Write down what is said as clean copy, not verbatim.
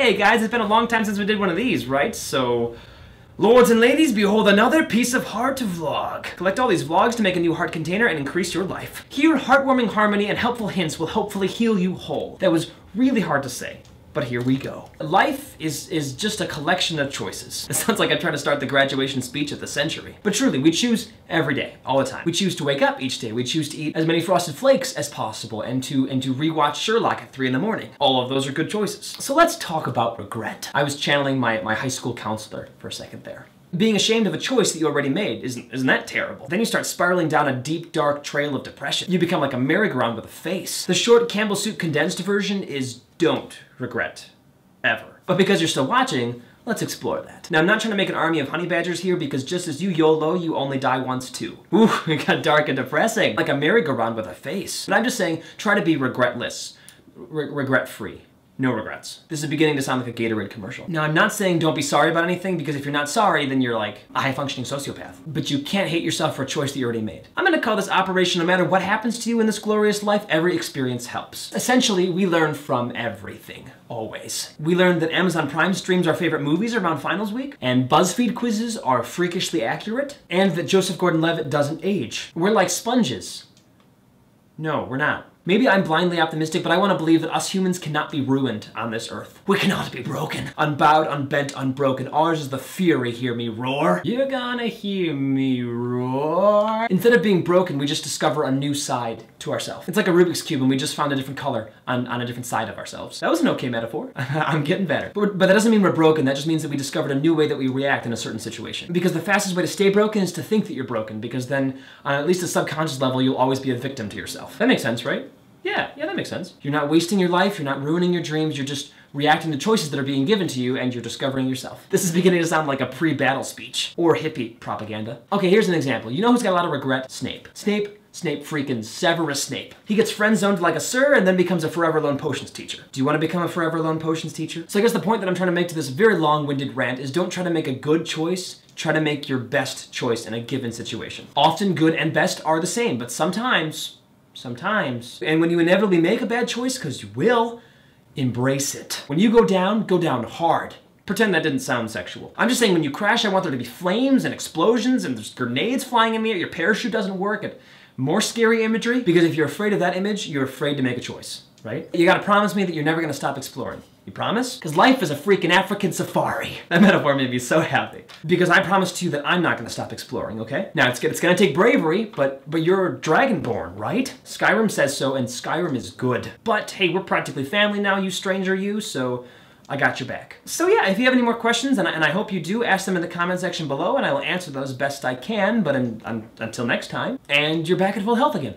Hey guys, it's been a long time since we did one of these, right? So, lords and ladies, behold another piece of heart vlog. Collect all these vlogs to make a new heart container and increase your life. Here, heartwarming harmony and helpful hints will hopefully heal you whole. That was really hard to say, but here we go. Life is just a collection of choices. It sounds like I'm trying to start the graduation speech of the century. But truly, we choose every day, all the time. We choose to wake up each day. We choose to eat as many Frosted Flakes as possible and to rewatch Sherlock at 3 in the morning. All of those are good choices. So let's talk about regret. I was channeling my high school counselor for a second there. Being ashamed of a choice that you already made, isn't that terrible? Then you start spiraling down a deep, dark trail of depression. You become like a merry-go-round with a face. The short Campbell Soup condensed version is don't regret, ever. But because you're still watching, let's explore that. Now, I'm not trying to make an army of honey badgers here because just as you YOLO, you only die once too. Ooh, it got dark and depressing. Like a merry-go-round with a face. But I'm just saying, try to be regretless, regret-free. No regrets. This is beginning to sound like a Gatorade commercial. Now, I'm not saying don't be sorry about anything, because if you're not sorry, then you're like a high-functioning sociopath. But you can't hate yourself for a choice that you already made. I'm gonna call this operation no matter what happens to you in this glorious life, every experience helps. Essentially, we learn from everything, always. We learned that Amazon Prime streams our favorite movies around finals week, and BuzzFeed quizzes are freakishly accurate, and that Joseph Gordon-Levitt doesn't age. We're like sponges. No, we're not. Maybe I'm blindly optimistic, but I want to believe that us humans cannot be ruined on this earth. We cannot be broken. Unbowed, unbent, unbroken. Ours is the fury, hear me roar. You're gonna hear me roar. Instead of being broken, we just discover a new side to ourselves. It's like a Rubik's Cube and we just found a different color on a different side of ourselves. That was an okay metaphor. I'm getting better. But that doesn't mean we're broken. That just means that we discovered a new way that we react in a certain situation. Because the fastest way to stay broken is to think that you're broken, because then on at least a subconscious level, you'll always be a victim to yourself. That makes sense, right? Yeah, that makes sense. You're not wasting your life, you're not ruining your dreams, you're just reacting to choices that are being given to you, and you're discovering yourself. This is beginning to sound like a pre-battle speech. Or hippie propaganda. Okay, here's an example. You know who's got a lot of regret? Snape. Snape freaking Severus Snape. He gets friend-zoned like a sir and then becomes a forever alone potions teacher. Do you want to become a forever alone potions teacher? So I guess the point that I'm trying to make to this very long-winded rant is don't try to make a good choice, try to make your best choice in a given situation. Often good and best are the same, but sometimes, and when you inevitably make a bad choice, because you will, embrace it. When you go down hard. Pretend that didn't sound sexual. I'm just saying when you crash, I want there to be flames and explosions and there's grenades flying in the air, your parachute doesn't work, and more scary imagery, because if you're afraid of that image, you're afraid to make a choice, right? You gotta promise me that you're never gonna stop exploring. You promise? Because life is a freaking African safari. That metaphor made me so happy. Because I promise to you that I'm not gonna stop exploring, okay? Now, it's gonna take bravery, but you're Dragonborn, right? Skyrim says so, and Skyrim is good. But hey, we're practically family now, you stranger you, so I got your back. So yeah, if you have any more questions, and I hope you do, ask them in the comment section below, and I will answer those best I can, but until next time, and you're back at full health again.